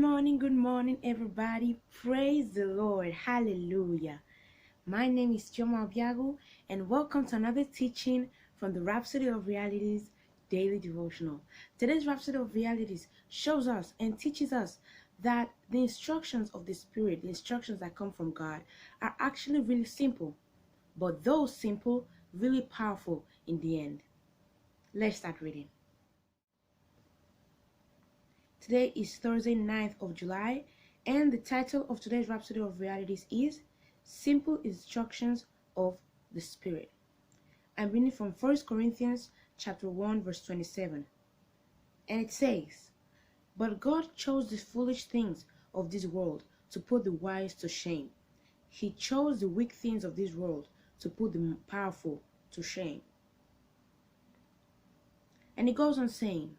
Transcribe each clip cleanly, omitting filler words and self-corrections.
Good morning, everybody. Praise the Lord. Hallelujah. My name is Chioma Obiagwu, and welcome to another teaching from the Rhapsody of Realities daily devotional. Today's Rhapsody of Realities shows us and teaches us that the instructions of the Spirit, the instructions that come from God, are actually really simple, but though simple, really powerful in the end. Let's start reading. Today is Thursday, 9th of July, and the title of today's Rhapsody of Realities is Simple Instructions of the Spirit. I'm reading from 1 Corinthians chapter 1, verse 27. And it says, "But God chose the foolish things of this world to put the wise to shame. He chose the weak things of this world to put the powerful to shame." And it goes on saying,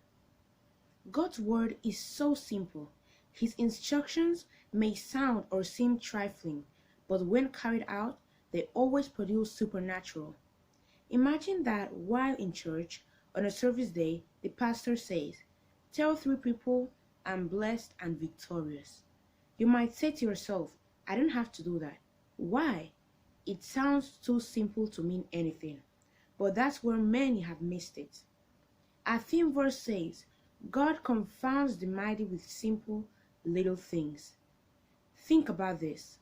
God's word is so simple. His instructions may sound or seem trifling, but when carried out, they always produce supernatural. Imagine that while in church on a service day, the pastor says, "Tell 3 people I'm blessed and victorious." You might say to yourself, "I don't have to do that." Why? It sounds too simple to mean anything. But that's where many have missed it. Our theme verse says, God confounds the mighty with simple little things. Think about this.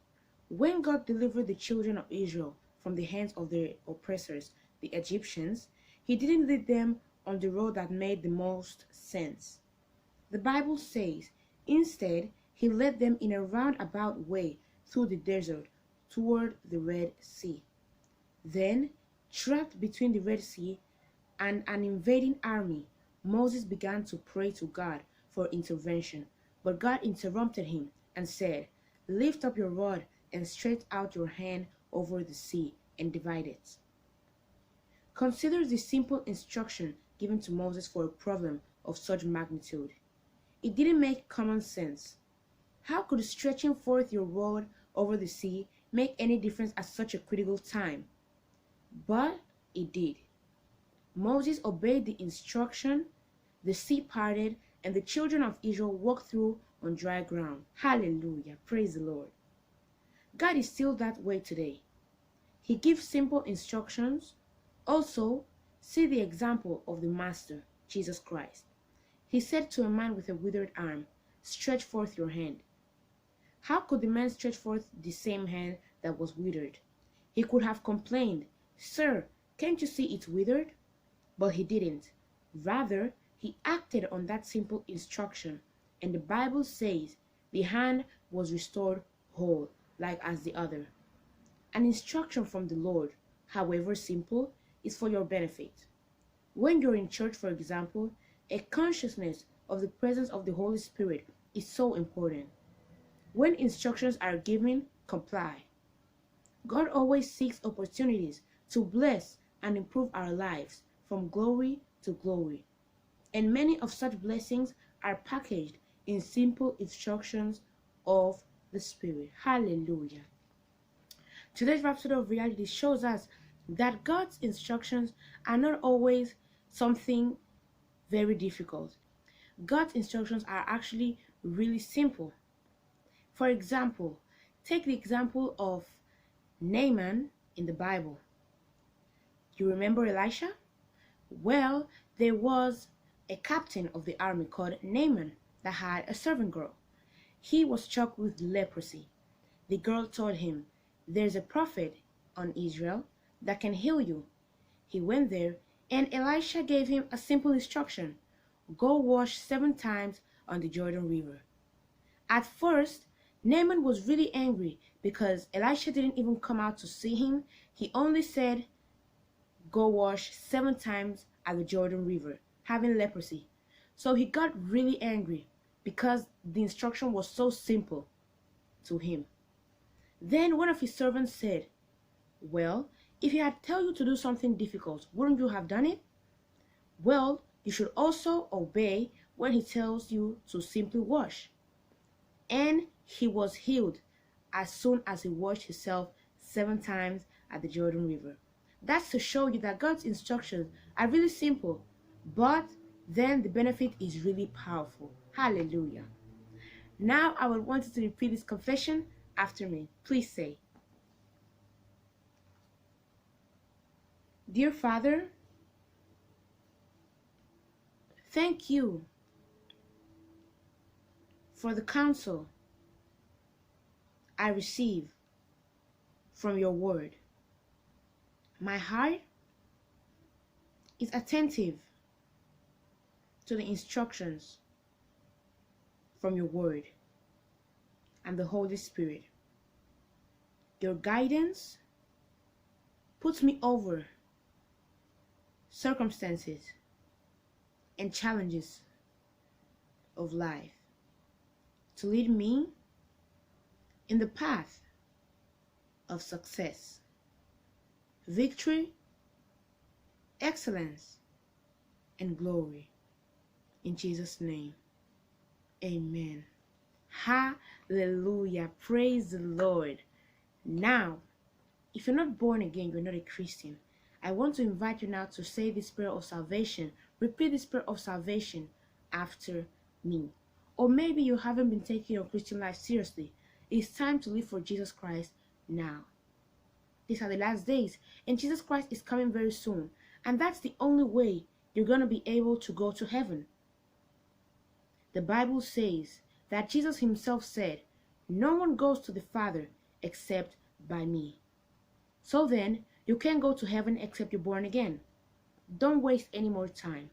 When God delivered the children of Israel from the hands of their oppressors, the Egyptians, He didn't lead them on the road that made the most sense. The Bible says, instead, He led them in a roundabout way through the desert toward the Red Sea. Then, trapped between the Red Sea and an invading army, Moses began to pray to God for intervention, but God interrupted him and said, "Lift up your rod and stretch out your hand over the sea and divide it." Consider the simple instruction given to Moses for a problem of such magnitude. It didn't make common sense. How could stretching forth your rod over the sea make any difference at such a critical time? But it did. Moses obeyed the instruction, the sea parted, and the children of Israel walked through on dry ground. Hallelujah. Praise the Lord. God is still that way today. He gives simple instructions. Also, see the example of the Master, Jesus Christ. He said to a man with a withered arm, "Stretch forth your hand." How could the man stretch forth the same hand that was withered? He could have complained, "Sir, can't you see it's withered?" But he didn't. Rather, he acted on that simple instruction, and the Bible says the hand was restored whole, like as the other. An instruction from the Lord, however simple, is for your benefit. When you're in church, for example, a consciousness of the presence of the Holy Spirit is so important. When instructions are given, comply. God always seeks opportunities to bless and improve our lives from glory to glory. And many of such blessings are packaged in simple instructions of the Spirit. Hallelujah. Today's Rhapsody of Reality shows us that God's instructions are not always something very difficult. God's instructions are actually really simple. For example, take the example of Naaman in the Bible. You remember Elisha? Well, there was a captain of the army called Naaman that had a servant girl. He was struck with leprosy. The girl told him, "There's a prophet on Israel that can heal you." He went there, and Elisha gave him a simple instruction: go wash 7 times on the Jordan River. At first, Naaman was really angry because Elisha didn't even come out to see him. He only said, "Go wash 7 times at the Jordan River," having leprosy. So he got really angry because the instruction was so simple to him. Then one of his servants said, "Well, if he had told you to do something difficult, wouldn't you have done it? Well, you should also obey when he tells you to simply wash." And he was healed as soon as he washed himself 7 times at the Jordan River. That's to show you that God's instructions are really simple, but then the benefit is really powerful. Hallelujah. Now I would want you to repeat this confession after me. Please say, Dear Father, thank you for the counsel I receive from your word. My heart is attentive to the instructions from your word and the Holy Spirit. Your guidance puts me over circumstances and challenges of life to lead me in the path of success, victory, excellence, and glory. In Jesus' name, amen. Hallelujah. Praise the Lord. Now, if you're not born again, you're not a Christian, I want to invite you now to say this prayer of salvation. Repeat this prayer of salvation after me. Or maybe you haven't been taking your Christian life seriously. It's time to live for Jesus Christ now. These are the last days, and Jesus Christ is coming very soon. And that's the only way you're going to be able to go to heaven. The Bible says that Jesus himself said, no one goes to the Father except by me. So then, you can't go to heaven except you're born again. Don't waste any more time.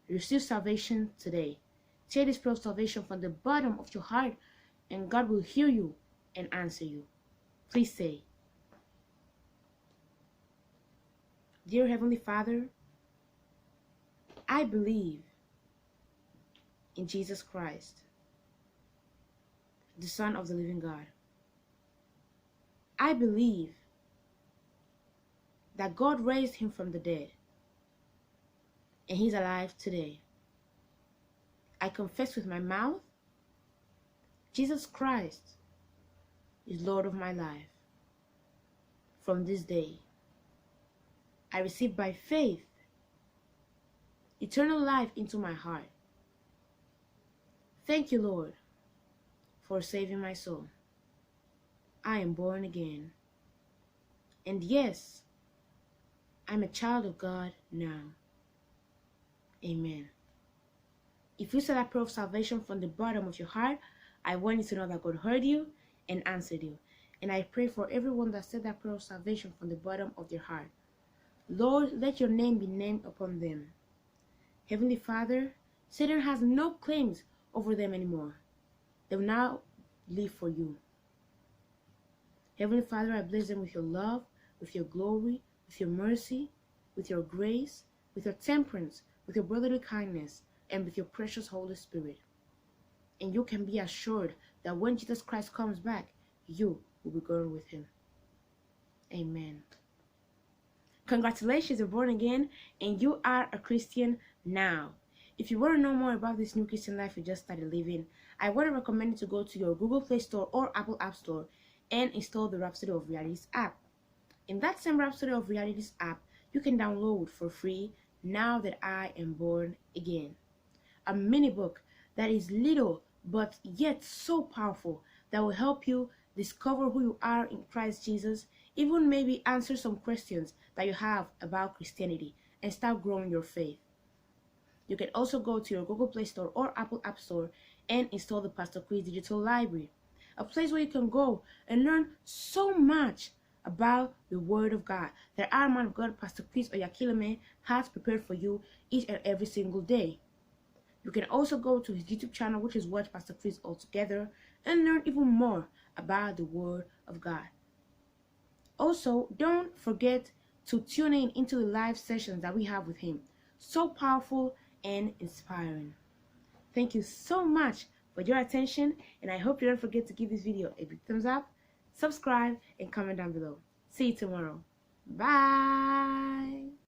Receive salvation today. Say this prayer of salvation from the bottom of your heart, and God will hear you and answer you. Please say, Dear Heavenly Father, I believe in Jesus Christ, the Son of the living God. I believe that God raised him from the dead, and he's alive today. I confess with my mouth, Jesus Christ is Lord of my life. From this day, I receive by faith eternal life into my heart. Thank you, Lord, for saving my soul. I am born again. And yes, I'm a child of God now. Amen. If you said that prayer of salvation from the bottom of your heart, I want you to know that God heard you and answered you. And I pray for everyone that said that prayer of salvation from the bottom of their heart. Lord, let your name be named upon them. Heavenly Father, Satan has no claims over them anymore. They will now live for you. Heavenly Father, I bless them with your love, with your glory, with your mercy, with your grace, with your temperance, with your brotherly kindness, and with your precious Holy Spirit. And you can be assured that when Jesus Christ comes back, you will be going with him. Amen. Congratulations, you're born again, and you are a Christian now. If you want to know more about this new Christian life you just started living, I want to recommend you to go to your Google Play Store or Apple App Store and install the Rhapsody of Realities app. In that same Rhapsody of Realities app, you can download for free Now That I Am Born Again, a mini book that is little but yet so powerful that will help you discover who you are in Christ Jesus, even maybe answer some questions that you have about Christianity and start growing your faith. You can also go to your Google Play Store or Apple App Store and install the Pastor Chris Digital Library, a place where you can go and learn so much about the Word of God that our man of God, Pastor Chris Oyakhilome, has prepared for you each and every single day. You can also go to his YouTube channel, which is Watch Pastor Chris Altogether, and learn even more about the Word of God. Also, don't forget to tune in into the live sessions that we have with him. So powerful and inspiring. Thank you so much for your attention, and I hope you don't forget to give this video a big thumbs up, subscribe, and comment down below. See you tomorrow. Bye.